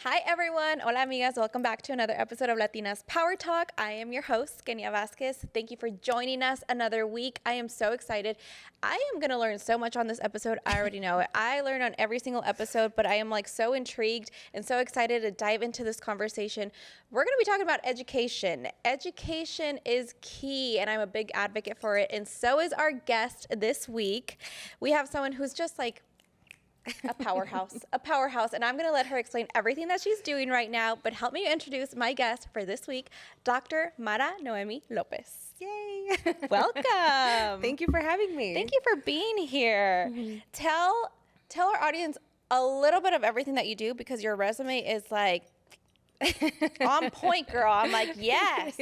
Hi everyone, hola amigas, welcome back to another episode of Latinas Power Talk. I am your host, Kenia Vasquez. Thank you for joining us another week. I am so excited. I am going to learn so much on this episode. I already know it. I learn on every single episode, but I am so intrigued and so excited to dive into this conversation. We're going to be talking about education. Education is key, and I'm a big advocate for it, and so is our guest this week. We have someone who's just a powerhouse, and I'm going to let her explain everything that she's doing right now, but help me introduce my guest for this week, Dr. Nohemi Lopez. Yay! Welcome. Thank you for having me. Thank you for being here. Mm-hmm. Tell our audience a little bit of everything that you do, because your resume is on point, girl. I'm yes.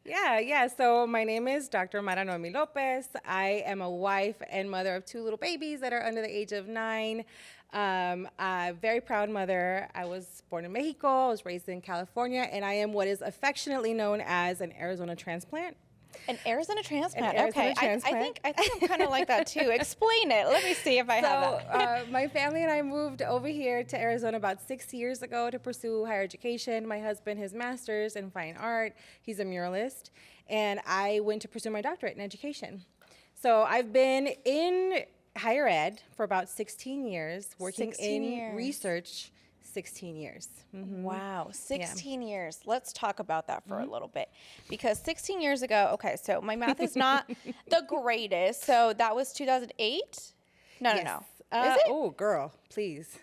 Yeah. So my name is Dr. Nohemi Lopez. I am a wife and mother of two little babies that are under the age of 9. A very proud mother. I was born in Mexico. I was raised in California, and I am what is affectionately known as an Arizona transplant. An Arizona transplant. Okay. Transplant. I think I'm kind of like that too. Explain it. Let me see if I have that. My family and I moved over here to Arizona about 6 years ago to pursue higher education. My husband, his master's in fine art. He's a muralist. And I went to pursue my doctorate in education. So I've been in higher ed for about 16 years, working in research 16 years. Mm-hmm. Wow, 16 years. Let's talk about that for a little bit, because 16 years ago, okay, so my math is not the greatest. So that was 2008? No. Is it? Oh, girl, please.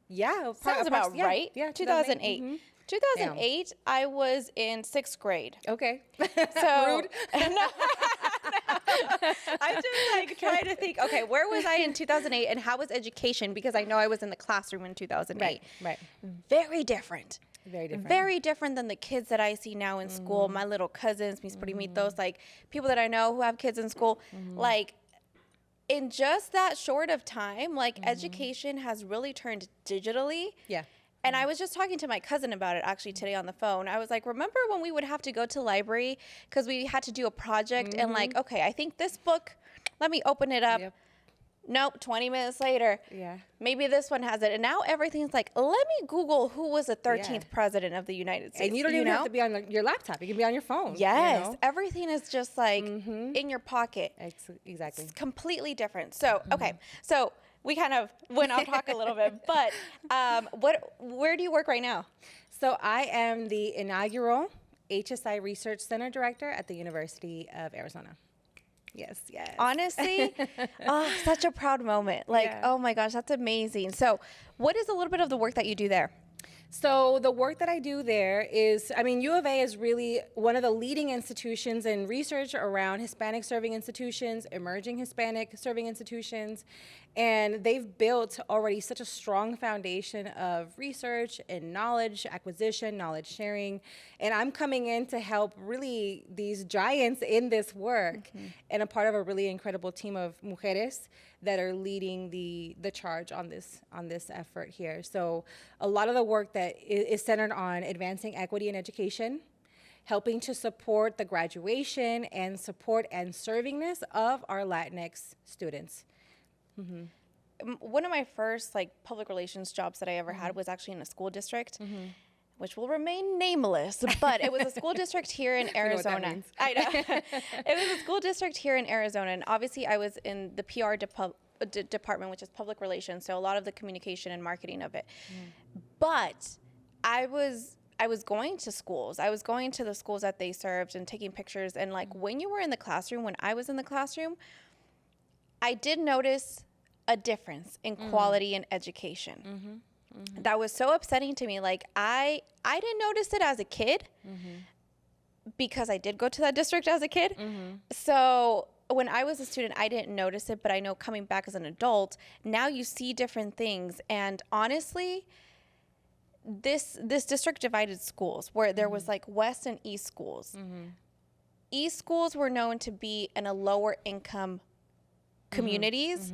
Yeah. Sounds about right. Yeah, 2008. Mm-hmm. 2008, I was in 6th grade. Okay. So, rude. No. I'm just trying to think, okay, where was I in 2008 and how was education? Because I know I was in the classroom in 2008. Right. Very different. Very different than the kids that I see now in school. My little cousins, mis primitos, people that I know who have kids in school. In just that short of time, education has really turned digitally. Yeah. And I was just talking to my cousin about it actually today on the phone. I was like, remember when we would have to go to the library because we had to do a project and okay, I think this book, let me open it up. Yep. Nope, 20 minutes later. Yeah. Maybe this one has it. And now everything's let me Google who was the 13th president of the United States. And you don't even have to be on your laptop. You can be on your phone. Yes. Everything is just in your pocket. Exactly. It's completely different. So, okay. So we kind of went off talk a little bit, but where do you work right now? So I am the inaugural HSI Research Center Director at the University of Arizona. Yes. Honestly, such a proud moment. Oh my gosh, that's amazing. So what is a little bit of the work that you do there? So the work that I do there is, U of A is really one of the leading institutions in research around Hispanic serving institutions, emerging Hispanic serving institutions, and they've built already such a strong foundation of research and knowledge acquisition, knowledge sharing, and I'm coming in to help really these giants in this work and a part of a really incredible team of mujeres that are leading the charge on this effort here. So a lot of the work that is centered on advancing equity in education, helping to support the graduation and support and servingness of our Latinx students. One of my first public relations jobs that I ever had was actually in a school district, which will remain nameless, but it was a school district here in Arizona. You know what that means. I know. It was a school district here in Arizona, and obviously I was in the PR department, which is public relations, so a lot of the communication and marketing of it. But I was going to schools. I was going to the schools that they served and taking pictures, and when you were in the classroom, when I was in the classroom, I did notice a difference in quality in education. That was so upsetting to me. I didn't notice it as a kid because I did go to that district as a kid. So when I was a student, I didn't notice it, but I know coming back as an adult, now you see different things. And honestly, this district divided schools where there was West and East schools. East schools were known to be in a lower income communities.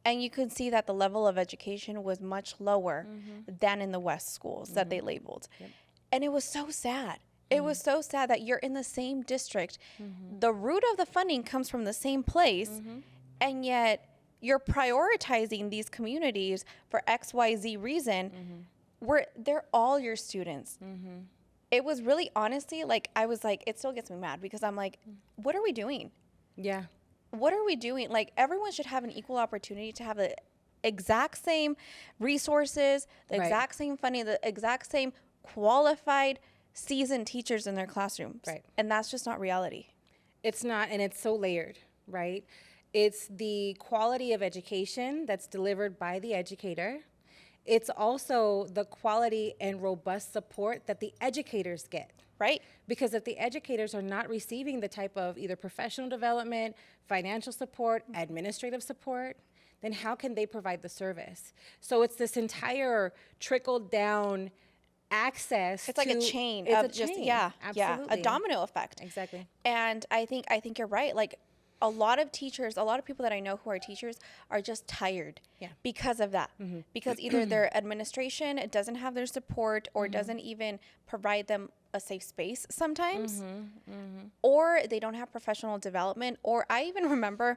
And you could see that the level of education was much lower than in the West schools that they labeled. And it was so sad. It was so sad that you're in the same district. The root of the funding comes from the same place, and yet you're prioritizing these communities for XYZ reason, they're all your students. It was really, honestly, like, I was like, it still gets me mad because I'm like, what are we doing? Yeah. What are we doing? Like, everyone should have an equal opportunity to have the exact same resources, the exact same funding, the exact same qualified, seasoned teachers in their classrooms. Right. And that's just not reality. It's not, and it's so layered, right? It's the quality of education that's delivered by the educator. It's also the quality and robust support that the educators get. Right. Because if the educators are not receiving the type of either professional development, financial support, administrative support, then how can they provide the service? So it's this entire trickle down access. It's like a chain. It's of a just, chain. yeah, Absolutely. a domino effect. Exactly. And I think you're right. Like, a lot of teachers, a lot of people that I know who are teachers are just tired because of that. Because either their administration doesn't have their support or doesn't even provide them a safe space sometimes, or they don't have professional development. Or I even remember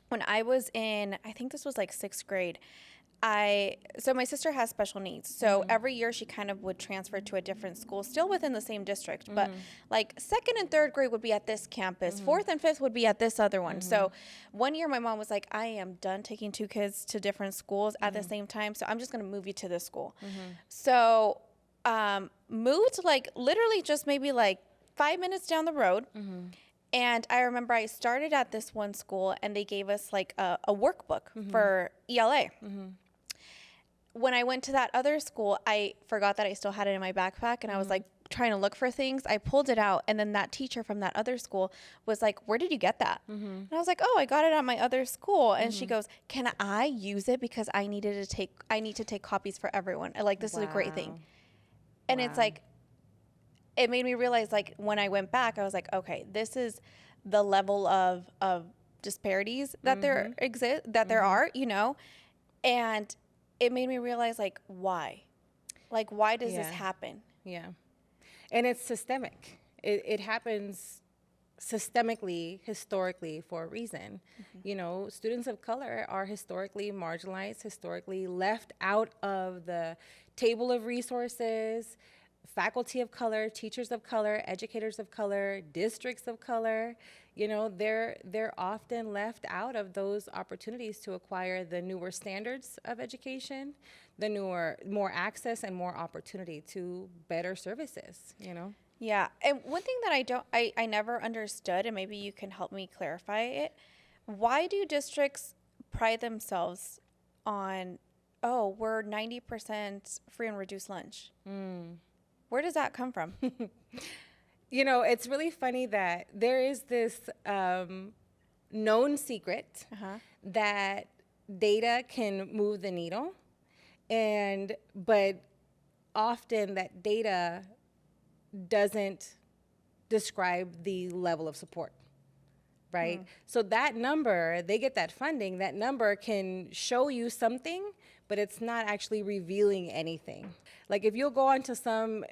when I was in, I think this was like 6th grade, so my sister has special needs. So every year she kind of would transfer to a different school, still within the same district. But like 2nd and 3rd grade would be at this campus. 4th and 5th would be at this other one. So one year my mom was like, I am done taking 2 kids to different schools at the same time. So I'm just going to move you to this school. So moved like literally just maybe like 5 minutes down the road. And I remember I started at this one school and they gave us like a workbook for ELA. When I went to that other school, I forgot that I still had it in my backpack, and I was like trying to look for things. I pulled it out, and then that teacher from that other school was like, where did you get that? And I was like, oh, I got it at my other school. And she goes, can I use it because I need to take copies for everyone. Like, this is a great thing. And it's like, it made me realize, like, when I went back, I was like, okay, this is the level of disparities that there are, you know, and it made me realize, like, why? Like, why does this happen? Yeah. And it's systemic. It happens systemically, historically, for a reason. You know, students of color are historically marginalized, historically left out of the table of resources. Faculty of color, teachers of color, educators of color, districts of color, you know, they're often left out of those opportunities to acquire the newer standards of education, the more access and more opportunity to better services, you know? Yeah. And one thing that I never understood, and maybe you can help me clarify it, why do districts pride themselves on, oh, we're 90% free and reduced lunch? Where does that come from? You know, it's really funny that there is this known secret that data can move the needle, but often that data doesn't describe the level of support, right? So that number, they get that funding, that number can show you something, but it's not actually revealing anything. Like, if you'll go on to some,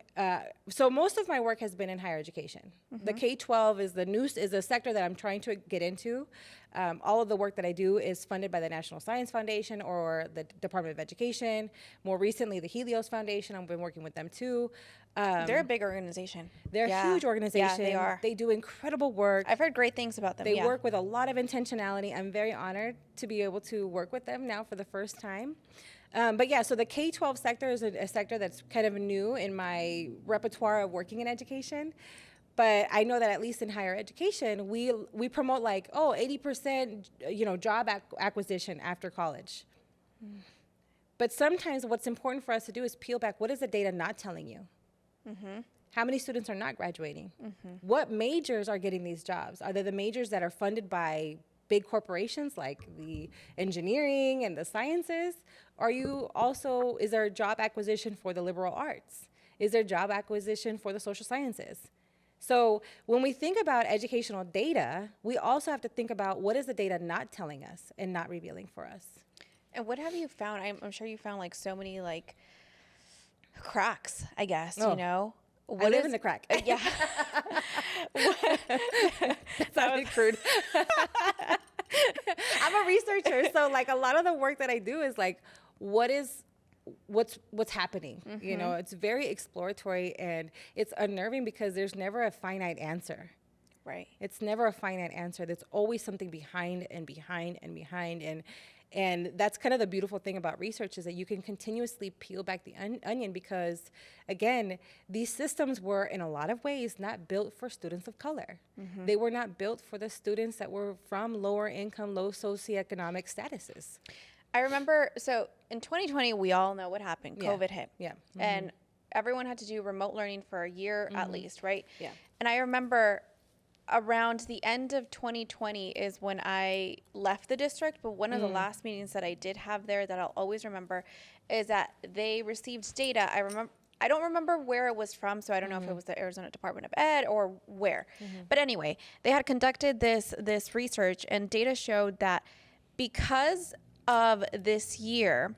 so most of my work has been in higher education. The K-12 is a sector that I'm trying to get into. All of the work that I do is funded by the National Science Foundation or the Department of Education. More recently, the Helios Foundation, I've been working with them too. They're a big organization. They're a huge organization. Yeah, they are. They do incredible work. I've heard great things about them. They work with a lot of intentionality. I'm very honored to be able to work with them now for the first time. But yeah, so the K-12 sector is a sector that's kind of new in my repertoire of working in education. But I know that at least in higher education, we promote like, 80%, you know, job acquisition after college. But sometimes what's important for us to do is peel back. What is the data not telling you? How many students are not graduating? What majors are getting these jobs? Are they the majors that are funded by big corporations like the engineering and the sciences? Is there job acquisition for the liberal arts? Is there job acquisition for the social sciences? So when we think about educational data, we also have to think about what is the data not telling us and not revealing for us. And what have you found? I'm sure you found like so many like cracks, I guess, you know? I live in the crack. Yeah. That sounded crude. I'm a researcher, so like a lot of the work that I do is like, what is what's happening. You know, it's very exploratory, and it's unnerving because there's never a finite answer. Right. It's never a finite answer. There's always something behind and behind and behind. And that's kind of the beautiful thing about research, is that you can continuously peel back the onion, because, again, these systems were in a lot of ways not built for students of color. They were not built for the students that were from lower income, low socioeconomic statuses. I remember, so in 2020, we all know what happened. Yeah. COVID hit. Yeah. And everyone had to do remote learning for a year at least, right? Yeah. And I remember around the end of 2020 is when I left the district, but one of the last meetings that I did have there that I'll always remember is that they received data. I don't remember where it was from, so I don't know if it was the Arizona Department of Ed or where. But anyway, they had conducted this research, and data showed that because of this year,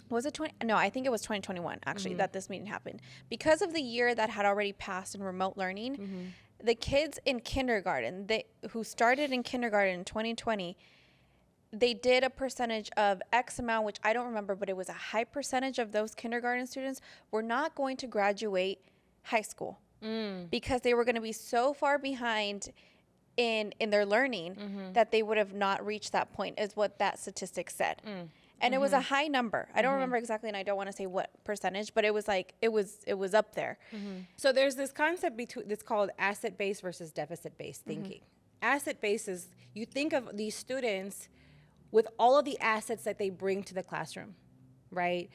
was it 20? No, I think it was 2021 actually that this meeting happened. Because of the year that had already passed in remote learning, the kids in kindergarten, who started in kindergarten in 2020, they did a percentage of X amount, which I don't remember, but it was a high percentage of those kindergarten students were not going to graduate high school because they were going to be so far behind in their learning that they would have not reached that point, is what that statistic said. And it was a high number. I don't remember exactly, and I don't want to say what percentage, but it was like, it was up there. So there's this concept that's called asset-based versus deficit-based thinking. Asset-based is, you think of these students with all of the assets that they bring to the classroom, right?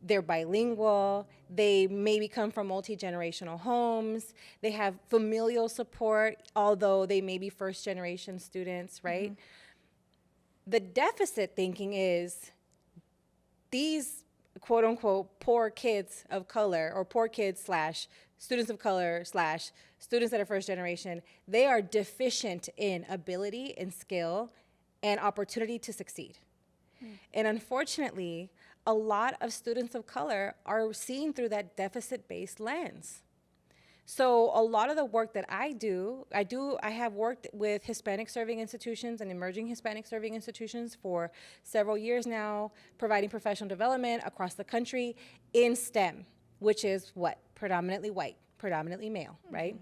They're bilingual, they maybe come from multi-generational homes, they have familial support, although they may be first-generation students, right? The deficit thinking is, these quote unquote poor kids of color, or poor kids slash students of color slash students that are first generation, they are deficient in ability and skill and opportunity to succeed. And unfortunately, a lot of students of color are seen through that deficit-based lens. So a lot of the work that I have worked with Hispanic serving institutions and emerging Hispanic serving institutions for several years now, providing professional development across the country in STEM, which is what? Predominantly white, predominantly male, right?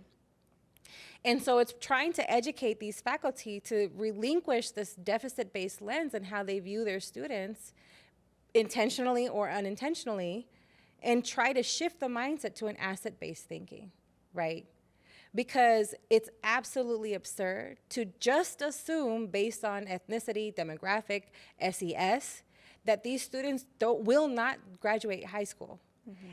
And so it's trying to educate these faculty to relinquish this deficit-based lens and how they view their students, intentionally or unintentionally, and try to shift the mindset to an asset-based thinking. Right? Because it's absolutely absurd to just assume, based on ethnicity, demographic, SES, that these students will not graduate high school.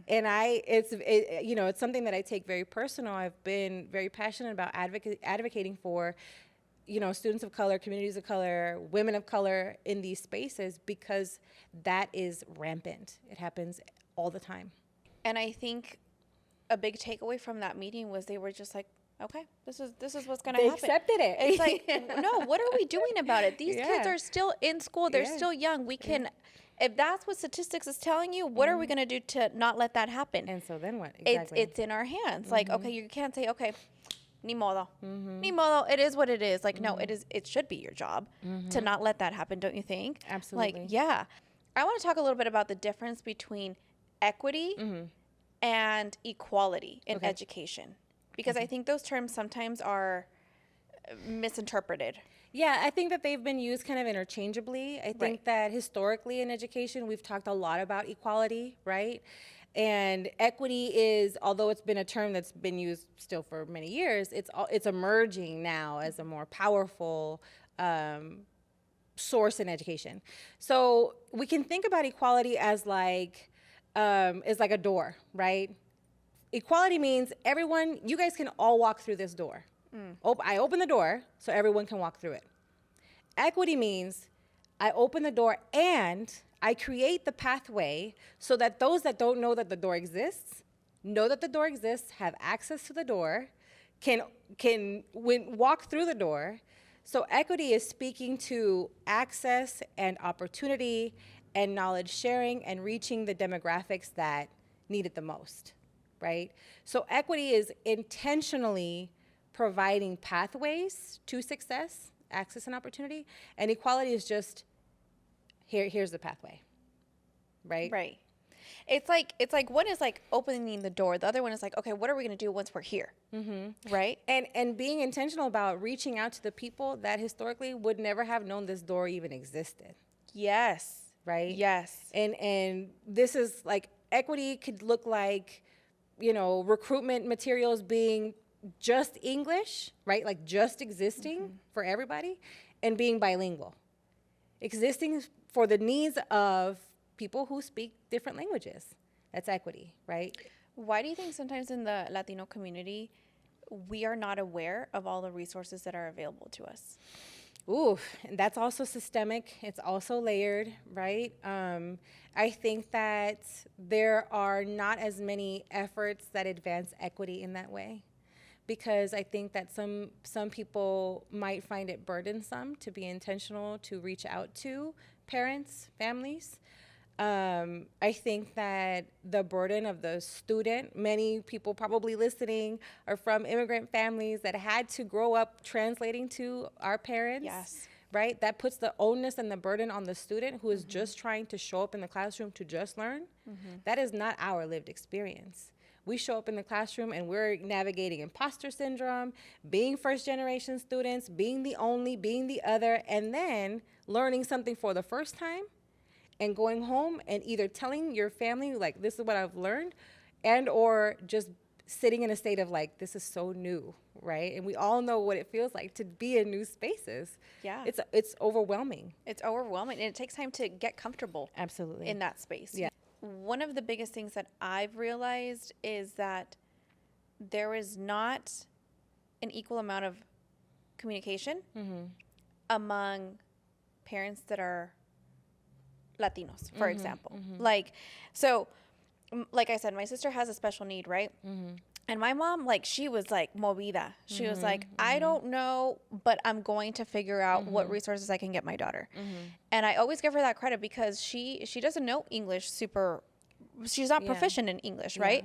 And it's something that I take very personal. I've been very passionate about advocating for, students of color, communities of color, women of color in these spaces, because that is rampant. It happens all the time. And I think a big takeaway from that meeting was they were just like, okay, this is what's going to happen. They accepted it. It's like, no, what are we doing about it? These kids are still in school. They're still young. We can, if that's what statistics is telling you, what are we going to do to not let that happen? And so then what? Exactly. It's in our hands. Like, okay, you can't say, okay, ni modo. Ni modo, it is what it is. Like, no, it should be your job to not let that happen, don't you think? Absolutely. Like, yeah. I want to talk a little bit about the difference between equity and equality in education, because I think those terms sometimes are misinterpreted. Yeah, I think that they've been used kind of interchangeably. I think that historically in education, we've talked a lot about equality, right? And equity is, although it's been a term that's been used still for many years, it's emerging now as a more powerful source in education. So we can think about equality as like a door, right? Equality means everyone, you guys can all walk through this door. I open the door so everyone can walk through it. Equity means I open the door and I create the pathway so that those that don't know that the door exists, know that the door exists, have access to the door, can walk through the door. So equity is speaking to access and opportunity and knowledge sharing and reaching the demographics that need it the most, right? So equity is intentionally providing pathways to success, access and opportunity, and equality is just, here's the pathway, right? Right. It's like one is like opening the door. The other one is like, okay, what are we going to do once we're here? Right? And being intentional about reaching out to the people that historically would never have known this door even existed. Yes. Right? Yes. And this is like, equity could look like, you know, recruitment materials being just English, right? Like just existing for everybody, and being bilingual. Existing for the needs of people who speak different languages. That's equity, right? Why do you think sometimes in the Latino community, we are not aware of all the resources that are available to us? Ooh, and that's also systemic. It's also layered, right? I think that there are not as many efforts that advance equity in that way, because I think that some people might find it burdensome to be intentional to reach out to parents, families. I think that the burden of the student, many people probably listening are from immigrant families that had to grow up translating to our parents. Yes. Right? That puts the onus and the burden on the student who is just trying to show up in the classroom to just learn. That is not our lived experience. We show up in the classroom and we're navigating imposter syndrome, being first generation students, being the only, being the other, and then learning something for the first time and going home and either telling your family, like, this is what I've learned, and or just sitting in a state of like, this is so new, right? And we all know what it feels like to be in new spaces. Yeah. It's overwhelming. It's overwhelming, and it takes time to get comfortable Absolutely. in that space. Yeah. One of the biggest things that I've realized is that there is not an equal amount of communication among parents that are Latinos, for example. Like, so, like I said, my sister has a special need, right? And my mom, like, she was like movida. She was like, I don't know, but I'm going to figure out what resources I can get my daughter. And I always give her that credit because she doesn't know English super. She's not proficient in English, right?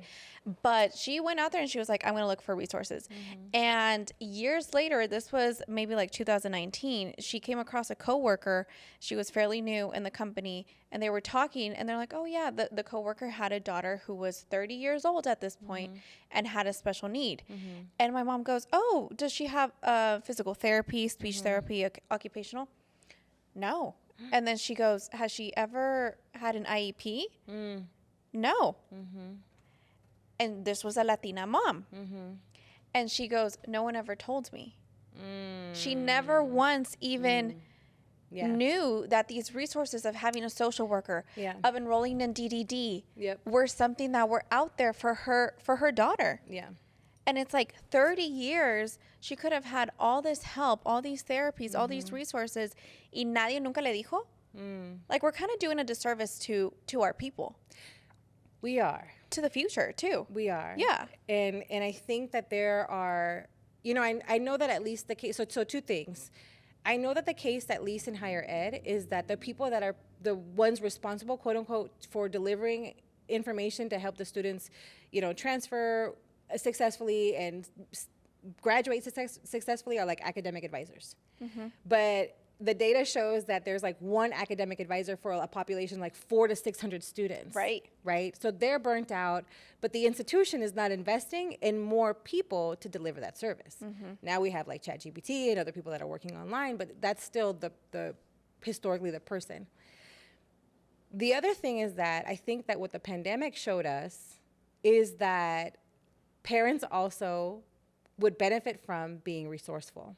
But she went out there and she was like, I'm going to look for resources. And years later, this was maybe like 2019, she came across a coworker. She was fairly new in the company, and they were talking, and they're like, oh yeah, the coworker had a daughter who was 30 years old at this point and had a special need. And my mom goes, oh, does she have physical therapy, speech therapy, occupational? No. And then she goes, has she ever had an IEP? No. And this was a Latina mom. And she goes, no one ever told me. She never once even knew that these resources of having a social worker, of enrolling in DDD, were something that were out there for her daughter. And it's like 30 years, she could have had all this help, all these therapies, all these resources, y nadie nunca le dijo. Like, we're kind of doing a disservice to our people. We are. To the future, too. We are. Yeah. And I think that there are, you know, I know that at least the case, so two things. I know that the case, at least in higher ed, is that the people that are the ones responsible, quote unquote, for delivering information to help the students, you know, transfer successfully and graduate successfully are like academic advisors. But the data shows that there's like one academic advisor for a population like 400 to 600 students. Right. So they're burnt out, but the institution is not investing in more people to deliver that service. Now we have like ChatGPT and other people that are working online, but that's still the historically the person. The other thing is that I think that what the pandemic showed us is that parents also would benefit from being resourceful.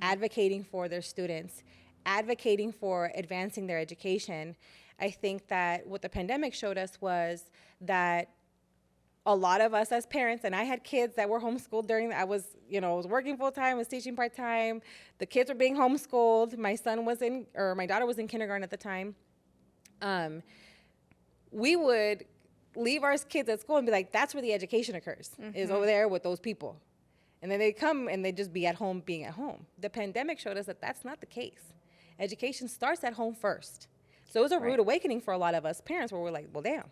Advocating for their students, advocating for advancing their education. I think that what the pandemic showed us was that a lot of us as parents, and I had kids that were homeschooled during, I was working full time, was teaching part time. The kids were being homeschooled. My daughter was in kindergarten at the time. We would leave our kids at school and be like, that's where the education occurs, is over there with those people. And then they come and they just be at home being at home. The pandemic showed us that that's not the case. Education starts at home first. So it was a rude awakening for a lot of us parents where we're like, well, damn.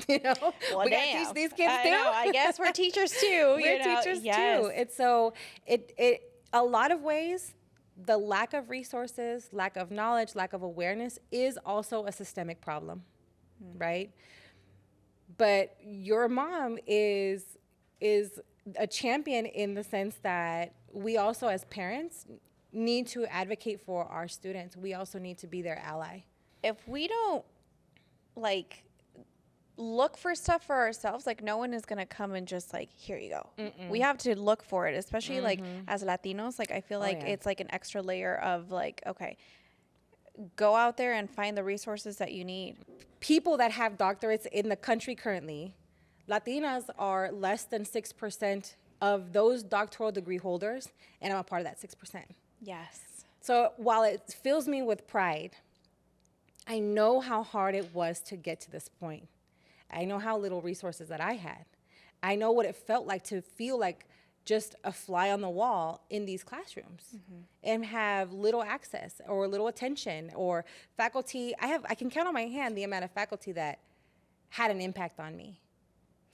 We gotta teach these kids too. I guess we're teachers too. We're teachers too. And so a lot of ways, the lack of resources, lack of knowledge, lack of awareness is also a systemic problem, right? But your mom is a champion in the sense that we also as parents need to advocate for our students. We also need to be their ally. If we don't like look for stuff for ourselves, like no one is gonna come and just like, here you go. We have to look for it, especially like as Latinos. Like I feel like it's like an extra layer of like, okay, go out there and find the resources that you need. People that have doctorates in the country currently, Latinas are less than 6% of those doctoral degree holders, and I'm a part of that 6%. Yes. So while it fills me with pride, I know how hard it was to get to this point. I know how little resources that I had. I know what it felt like to feel like just a fly on the wall in these classrooms and have little access or little attention or faculty. I can count on my hand the amount of faculty that had an impact on me,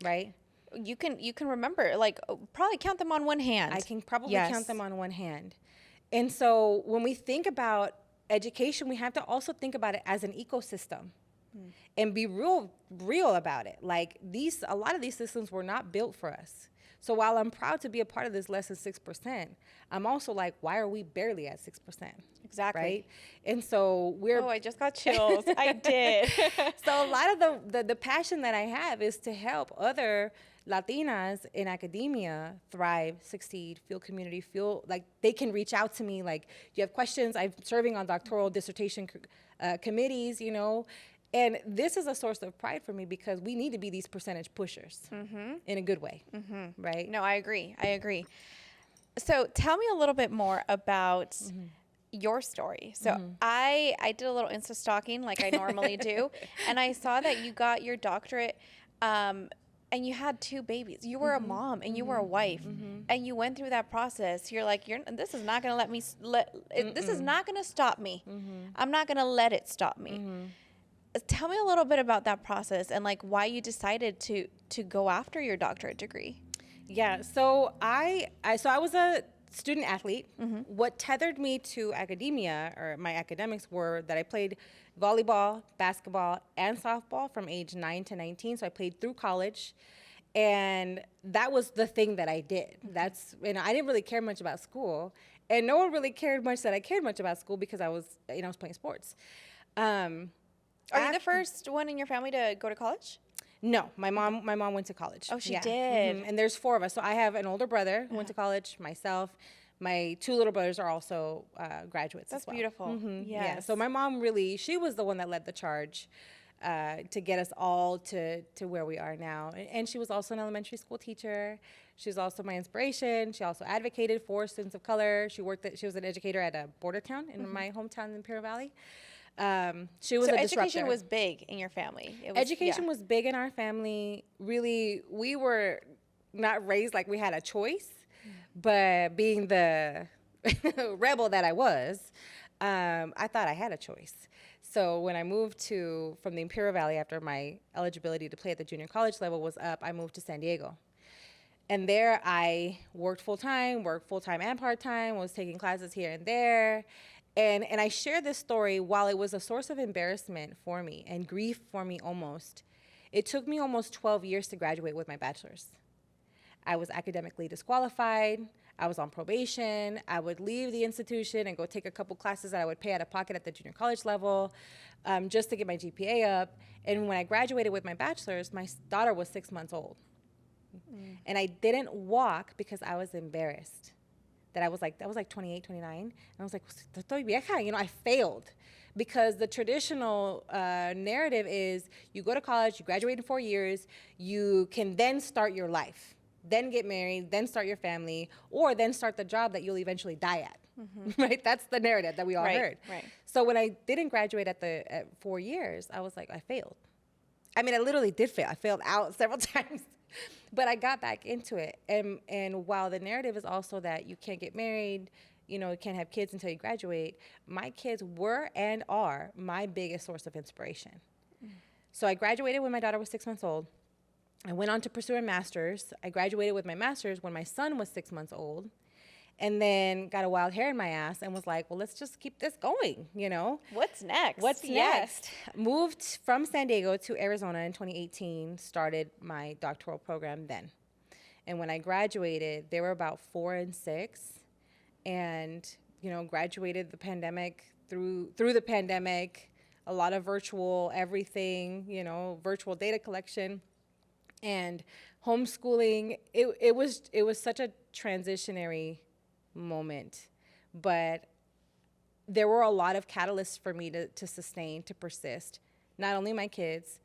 right? You can remember, like, probably count them on one hand. I can probably count them on one hand. And so when we think about education, we have to also think about it as an ecosystem and be real about it. Like a lot of these systems were not built for us. So while I'm proud to be a part of this less than 6%, I'm also like, why are we barely at 6%? Exactly. Right? And so Oh, I just got chills. I did. So a lot of the passion that I have is to help other Latinas in academia thrive, succeed, feel community, feel like they can reach out to me. Like, you have questions? I'm serving on doctoral dissertation committees, you know. And this is a source of pride for me because we need to be these percentage pushers in a good way, right? No, I agree. So tell me a little bit more about your story. So I did a little Insta stalking like I normally do, and I saw that you got your doctorate and you had 2 babies. You were a mom and you were a wife, and you went through that process. You're like, this is not going to this is not going to stop me. I'm not going to let it stop me. Tell me a little bit about that process and like why you decided to go after your doctorate degree. Yeah, so I was a student athlete. What tethered me to academia or my academics were that I played volleyball, basketball, and softball from age 9 to 19. So I played through college, and that was the thing that I did. And I didn't really care much about school, and no one really cared much that I cared much about school because I was playing sports. Are you the first one in your family to go to college? No, my mom went to college. Oh, she did. And there's 4 of us. So I have an older brother who went to college, myself. My 2 little brothers are also graduates as well. That's beautiful. Yes. Yeah. So my mom she was the one that led the charge to get us all to where we are now. And she was also an elementary school teacher. She's also my inspiration. She also advocated for students of color. She was an educator at a border town in my hometown in Imperial Valley. She was a disruptor. Education was big in your family. Education was big in our family. Really, we were not raised like we had a choice, but being the rebel that I was, I thought I had a choice. So when I moved from the Imperial Valley after my eligibility to play at the junior college level was up, I moved to San Diego. And there I worked full-time and part-time, was taking classes here and there. And I share this story while it was a source of embarrassment for me and grief for me almost. It took me almost 12 years to graduate with my bachelor's. I was academically disqualified. I was on probation. I would leave the institution and go take a couple classes that I would pay out of pocket at the junior college level just to get my GPA up. And when I graduated with my bachelor's, my daughter was 6 months old. And I didn't walk because I was embarrassed. That was like 28, 29. And I was like, estoy vieja. I failed because the traditional narrative is you go to college, you graduate in 4 years, you can then start your life, then get married, then start your family, or then start the job that you'll eventually die at, right? That's the narrative that we all heard. Right. So when I didn't graduate at 4 years, I was like, I failed. I mean, I literally did fail. I failed out several times. But I got back into it. And while the narrative is also that you can't get married, you can't have kids until you graduate, my kids were and are my biggest source of inspiration. So I graduated when my daughter was 6 months old. I went on to pursue a master's. I graduated with my master's when my son was 6 months old. and then got a wild hair in my ass and was like, well, let's just keep this going, you know? What's next? What's next? Moved from San Diego to Arizona in 2018, started my doctoral program then. And when I graduated, there were about 4 and 6, and, you know, graduated the pandemic, through the pandemic, a lot of virtual everything, you know, virtual data collection and homeschooling. It was such a transitionary moment, but there were a lot of catalysts for me to sustain, to persist, not only my kids,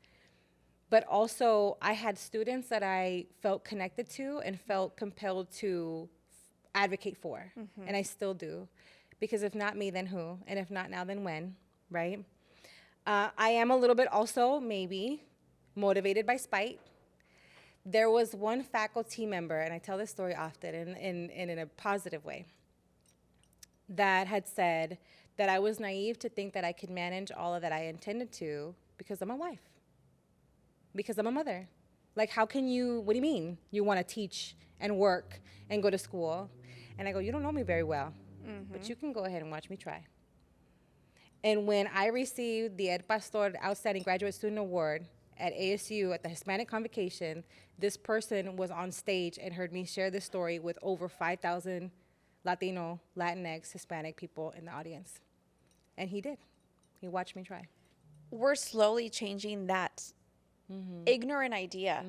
but also I had students that I felt connected to and felt compelled to advocate for, and I still do, because if not me, then who? And if not now, then when, right? I am a little bit also maybe motivated by spite. There was one faculty member, and I tell this story often and in a positive way, that had said that I was naive to think that I could manage all of that I intended to because I'm a wife, because I'm a mother. Like, how can you, what do you mean? You want to teach and work and go to school? And I go, you don't know me very well, but you can go ahead and watch me try. And when I received the Ed Pastor Outstanding Graduate Student Award at ASU at the Hispanic Convocation, this person was on stage and heard me share this story with over 5,000 Latino, Latinx, Hispanic people in the audience. And he did. He watched me try. We're slowly changing that ignorant idea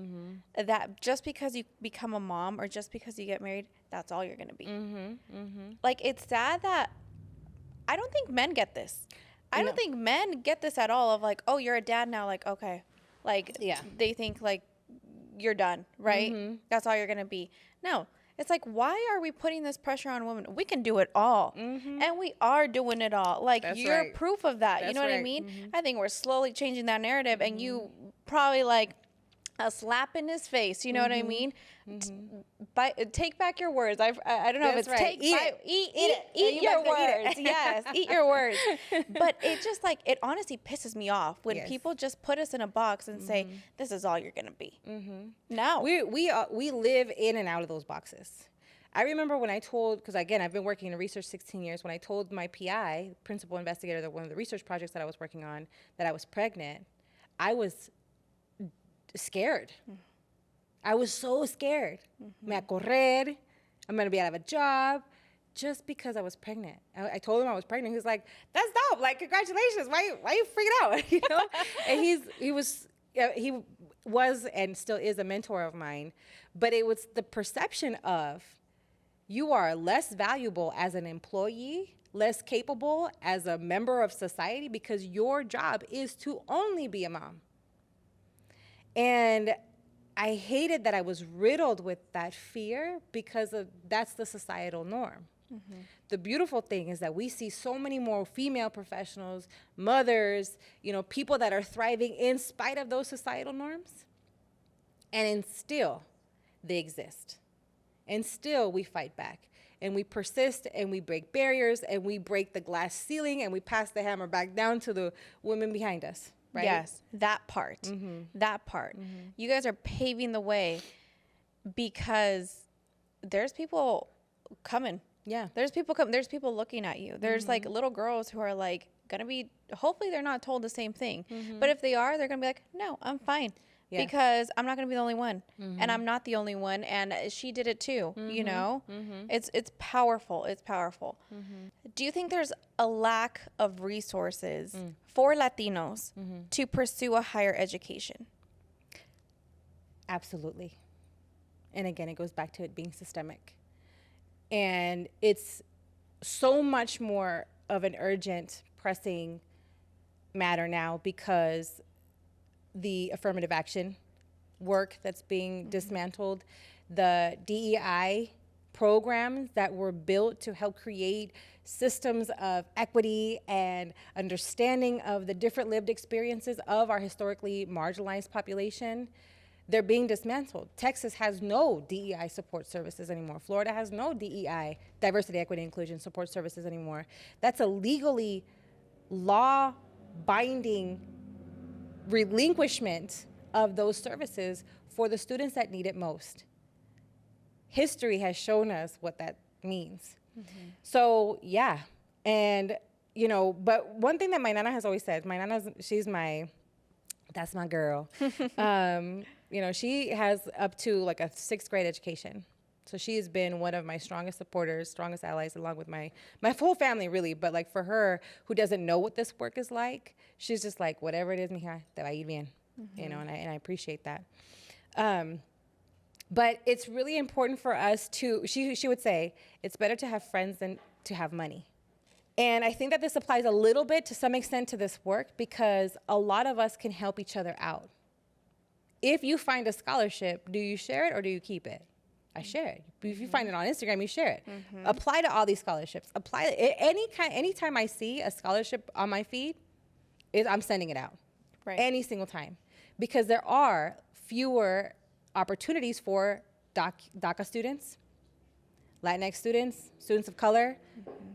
that just because you become a mom or just because you get married, that's all you're going to be. Like, it's sad that I don't think men get this. I don't think men get this at all of like, oh, you're a dad now. Like, okay. Like, they think like you're done, right? That's all you're going to be. No, it's like, why are we putting this pressure on women? We can do it all. And we are doing it all. Like, That's you're right. proof of that. That's you know what I right. mean? I think we're slowly changing that narrative, and you probably like a slap in his face. You know what I mean? Take back your words. I don't know That's if it's right. eat your words. Yes, eat your words. But it just like, it honestly pisses me off when people just put us in a box and say, this is all you're going to be. No. We live in and out of those boxes. I remember when I told, because again, I've been working in research 16 years, when I told my PI, principal investigator, that one of the research projects that I was working on, that I was pregnant, I was scared. I was so scared. Me a correr, I'm gonna be out of a job, just because I was pregnant. I told him I was pregnant. He was like, "That's dope! Like, congratulations! Why you freaking out?" You know? And he was and still is a mentor of mine, but it was the perception of, you are less valuable as an employee, less capable as a member of society, because your job is to only be a mom. And I hated that I was riddled with that fear, because that's the societal norm. The beautiful thing is that we see so many more female professionals, mothers, you know, people that are thriving in spite of those societal norms. And still, they exist. And still, we fight back. And we persist, and we break barriers, and we break the glass ceiling, and we pass the hammer back down to the women behind us. Right? Yes, that part. That part. You guys are paving the way, because there's people coming. Yeah. There's people coming. There's people looking at you. There's like little girls who are like gonna be, hopefully they're not told the same thing. But if they are, they're gonna be like, no, I'm fine. Because I'm not gonna be the only one, and I'm not the only one, and she did it too. You know, it's powerful. It's powerful. Do you think there's a lack of resources for Latinos to pursue a higher education? Absolutely. And again, it goes back to it being systemic, and it's so much more of an urgent, pressing matter now, because the affirmative action work that's being dismantled, the DEI programs that were built to help create systems of equity and understanding of the different lived experiences of our historically marginalized population, they're being dismantled. Texas has no DEI support services anymore. Florida has no DEI, diversity, equity, inclusion support services anymore. That's a legally law-binding relinquishment of those services for the students that need it most. History has shown us what that means. So, yeah. And, you know, but one thing that my nana has always said, that's my girl. You know, she has up to like a 6th grade education. So she has been one of my strongest supporters, strongest allies, along with my whole family, really. But like for her, who doesn't know what this work is like, she's just like, whatever it is, mija, te va a ir bien. You know, and I appreciate that. But it's really important for us to, she would say, it's better to have friends than to have money. And I think that this applies a little bit to some extent to this work because a lot of us can help each other out. If you find a scholarship, do you share it or do you keep it? I share it. If you find it on Instagram, you share it. Apply to all these scholarships. Apply anytime I see a scholarship on my feed, I'm sending it out. Right. Any single time. Because there are fewer opportunities for DACA students, Latinx students, students of color,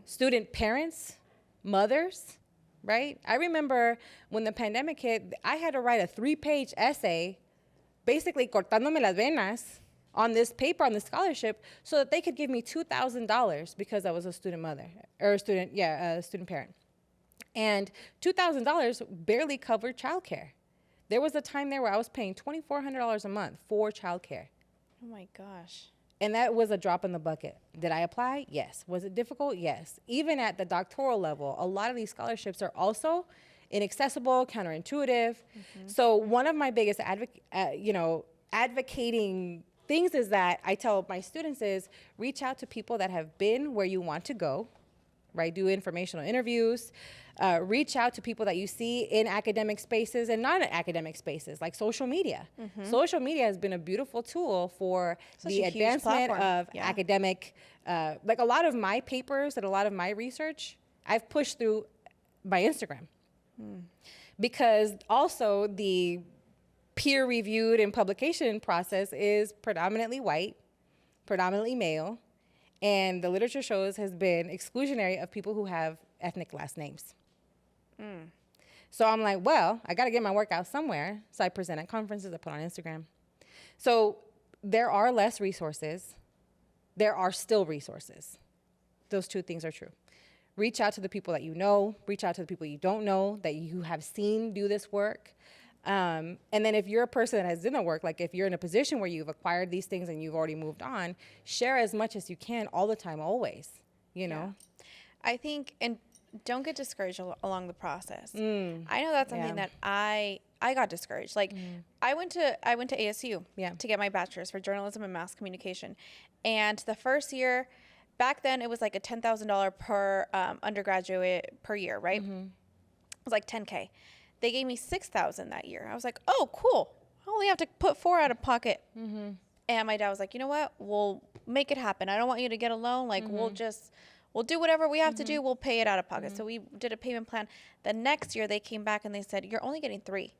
student parents, mothers, right? I remember when the pandemic hit, I had to write a 3-page essay, basically cortándome las venas, on this paper, on the scholarship, so that they could give me $2,000 because I was a student mother, or a student parent. And $2,000 barely covered childcare. There was a time there where I was paying $2,400 a month for childcare. Oh my gosh. And that was a drop in the bucket. Did I apply? Yes. Was it difficult? Yes. Even at the doctoral level, a lot of these scholarships are also inaccessible, counterintuitive. So one of my biggest advocating things is that I tell my students is reach out to people that have been where you want to go, right? Do informational interviews. Reach out to people that you see in academic spaces and non-academic spaces, like social media. Social media has been a beautiful tool for the advancement of academic, like a lot of my papers and a lot of my research, I've pushed through my Instagram. Because also the peer-reviewed and publication process is predominantly white, predominantly male, and the literature shows has been exclusionary of people who have ethnic last names. So I'm like, well, I got to get my work out somewhere. So I present at conferences, I put on Instagram. So there are less resources. There are still resources. Those two things are true. Reach out to the people that you know. Reach out to the people you don't know that you have seen do this work. And then if you're a person that has done the work, like if you're in a position where you've acquired these things and you've already moved on, share as much as you can all the time, always, you know? I think, and don't get discouraged along the process. I know that's something that I got discouraged. Like I went to ASU to get my bachelor's for journalism and mass communication. And the first year, back then it was like a $10,000 per undergraduate per year, right? It was like $10K. They gave me $6,000 that year. I was like, oh, cool. I only have to put $4,000 out of pocket. And my dad was like, you know what? We'll make it happen. I don't want you to get a loan. Like we'll do whatever we have to do. We'll pay it out of pocket. So we did a payment plan. The next year they came back and they said, you're only getting $3,000.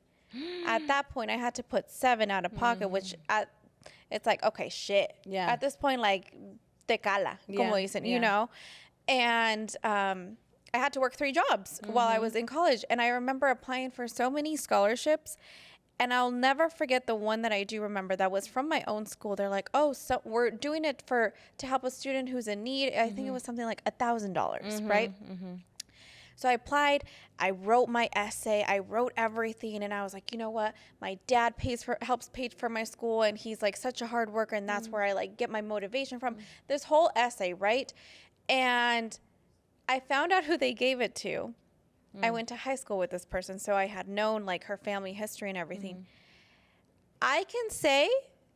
At that point, I had to put $7,000 out of pocket, which it's like, okay, shit. Yeah. At this point, like, te cala, como dicen, you know? And I had to work 3 jobs while I was in college. And I remember applying for so many scholarships. And I'll never forget the one that I do remember that was from my own school. They're like, oh, so we're doing it to help a student who's in need. I think it was something like $1,000, right? So I applied, I wrote my essay, I wrote everything. And I was like, you know what? My dad helps pay for my school. And he's like such a hard worker. And that's where I like get my motivation from. This whole essay, right? And I found out who they gave it to. I went to high school with this person, so I had known like her family history and everything. I can say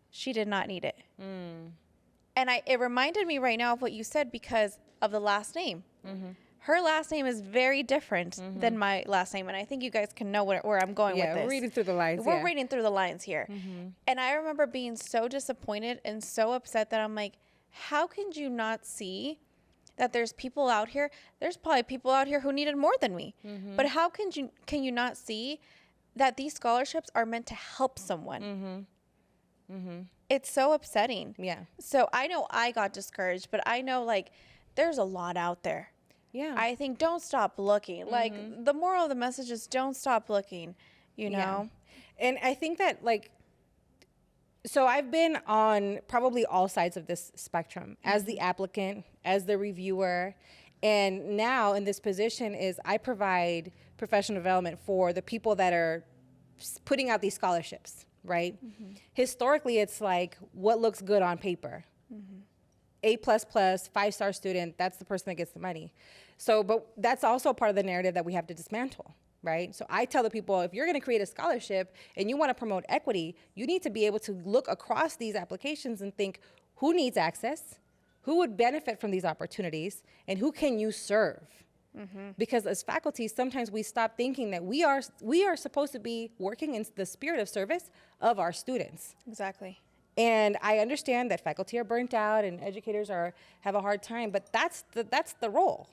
she did not need it. And it reminded me right now of what you said because of the last name. Her last name is very different than my last name, and I think you guys can know where I'm going with this. We're reading through the lines. We're reading through the lines here. And I remember being so disappointed and so upset that I'm like, how can you not see that there's people out here, there's probably people out here who needed more than me. But how can you not see that these scholarships are meant to help someone? It's so upsetting. So I know I got discouraged, but I know like there's a lot out there. I think don't stop looking. Like the moral of the message is don't stop looking, you know? And I think that like So I've been on probably all sides of this spectrum as the applicant, as the reviewer, and now in this position is I provide professional development for the people that are putting out these scholarships, right? Historically, it's like what looks good on paper. A++, 5-star student, that's the person that gets the money. So, but that's also part of the narrative that we have to dismantle, right? So I tell the people, if you're gonna create a scholarship and you wanna promote equity, you need to be able to look across these applications and think, who needs access? Who would benefit from these opportunities? And who can you serve? Because as faculty, sometimes we stop thinking that we are supposed to be working in the spirit of service of our students. Exactly. And I understand that faculty are burnt out and educators have a hard time, but that's the role,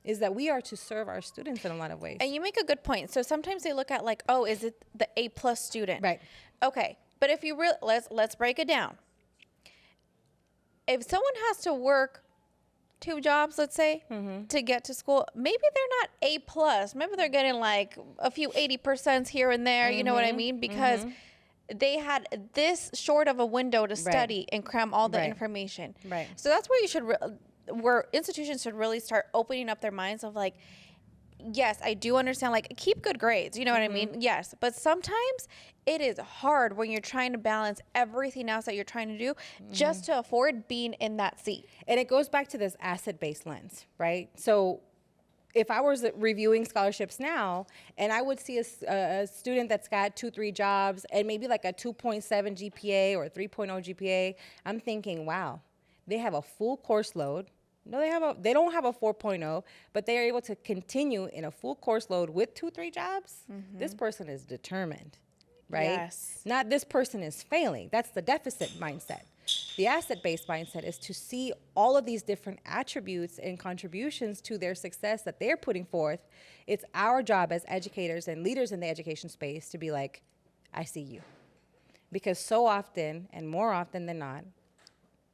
is that we are to serve our students in a lot of ways. And you make a good point. So sometimes they look at like, oh, is it the A+ student? Right. Okay, but if you let's break it down. If someone has to work 2 jobs, let's say, to get to school, maybe they're not A+. Maybe they're getting like a few 80% here and there. You know what I mean? Because they had this short of a window to study and cram all the information. Right. So that's where you should, where institutions should really start opening up their minds of like, yes, I do understand, like, keep good grades. You know what I mean? Yes. But sometimes it is hard when you're trying to balance everything else that you're trying to do just to afford being in that seat. And it goes back to this asset-based lens, right? So if I was reviewing scholarships now and I would see a student that's got 2-3 jobs and maybe like a 2.7 GPA or a 3.0 GPA, I'm thinking, wow, they have a full course load. No, they don't have a 4.0, but they are able to continue in a full course load with 2-3 jobs. This person is determined, right? Yes. Not this person is failing. That's the deficit mindset. The asset-based mindset is to see all of these different attributes and contributions to their success that they're putting forth. It's our job as educators and leaders in the education space to be like, I see you. Because so often, and more often than not,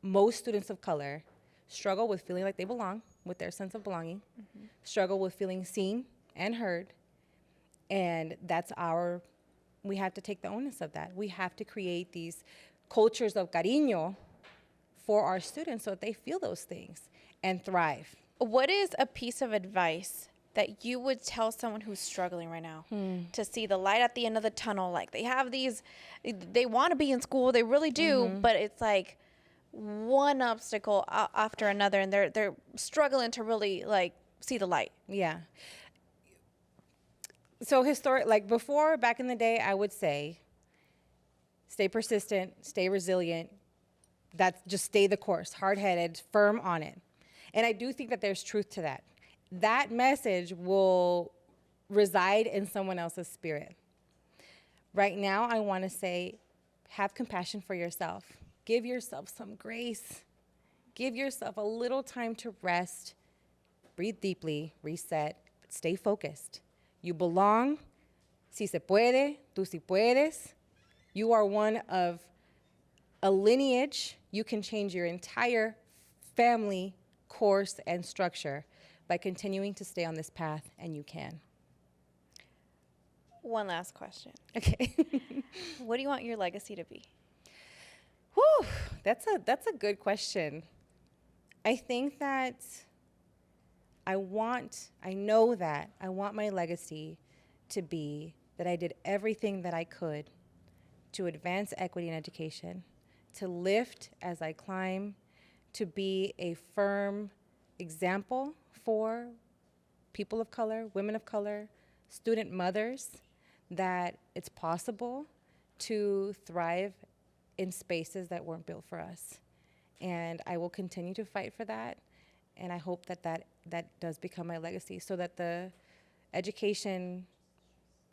most students of color struggle with feeling like they belong, with their sense of belonging, struggle with feeling seen and heard, and we have to take the onus of that. We have to create these cultures of cariño for our students so that they feel those things and thrive. What is a piece of advice that you would tell someone who's struggling right now to see the light at the end of the tunnel? Like they want to be in school, they really do, but it's like one obstacle after another, and they're struggling to really like see the light. Yeah. So before, back in the day, I would say, stay persistent, stay resilient. That's just stay the course, hard-headed, firm on it. And I do think that there's truth to that. That message will reside in someone else's spirit. Right now, I want to say, have compassion for yourself. Give yourself some grace. Give yourself a little time to rest, breathe deeply, reset, but stay focused. You belong. Si se puede, tú si puedes. You are one of a lineage. You can change your entire family, course, and structure by continuing to stay on this path, and you can. One last question. Okay. What do you want your legacy to be? Whew, that's a good question. I think that I know that I want my legacy to be that I did everything that I could to advance equity in education, to lift as I climb, to be a firm example for people of color, women of color, student mothers, that it's possible to thrive in spaces that weren't built for us. And I will continue to fight for that. And I hope that does become my legacy, so that the education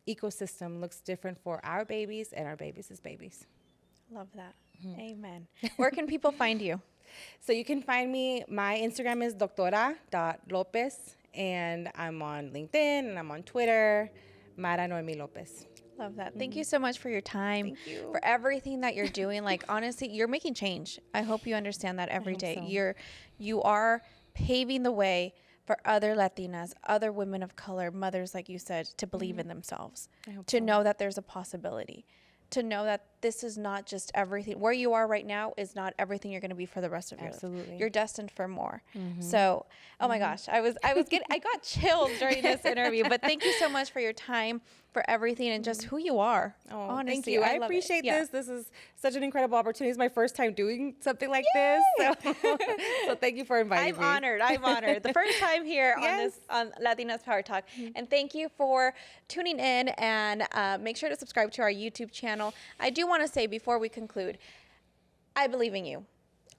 ecosystem looks different for our babies and our babies' babies. Love that. Amen. Where can people find you? So you can find me, my Instagram is doctora.lopez, and I'm on LinkedIn, and I'm on Twitter, Nohemi Lopez. Love that. Thank you so much for your time. Thank you. For everything that you're doing. Like, honestly, you're making change. I hope you understand that every day. So. You are paving the way for other Latinas, other women of color, mothers, like you said, to believe in themselves, to know that there's a possibility, to know that this is not just everything. Where you are right now is not everything you're going to be for the rest of your life. Absolutely. You're destined for more. So, oh my gosh, I got chills during this interview, but thank you so much for your time, for everything, and just who you are. Oh, honestly, thank you. I love appreciate it. Yeah. this. This is such an incredible opportunity. It's my first time doing something like this. So thank you for inviting me. I'm honored. The first time here Yes. on Latinas Power Talk. And thank you for tuning in, and make sure to subscribe to our YouTube channel. I do want to say before we conclude, I believe in you.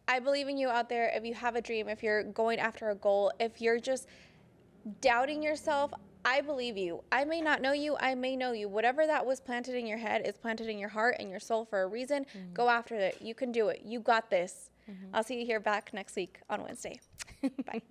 I believe in you out there. If you have a dream, if you're going after a goal, if you're just doubting yourself, I believe you. I may not know you. I may know you. Whatever that was planted in your head is planted in your heart and your soul for a reason. Go after it. You can do it. You got this. I'll see you here back next week on Wednesday. Bye.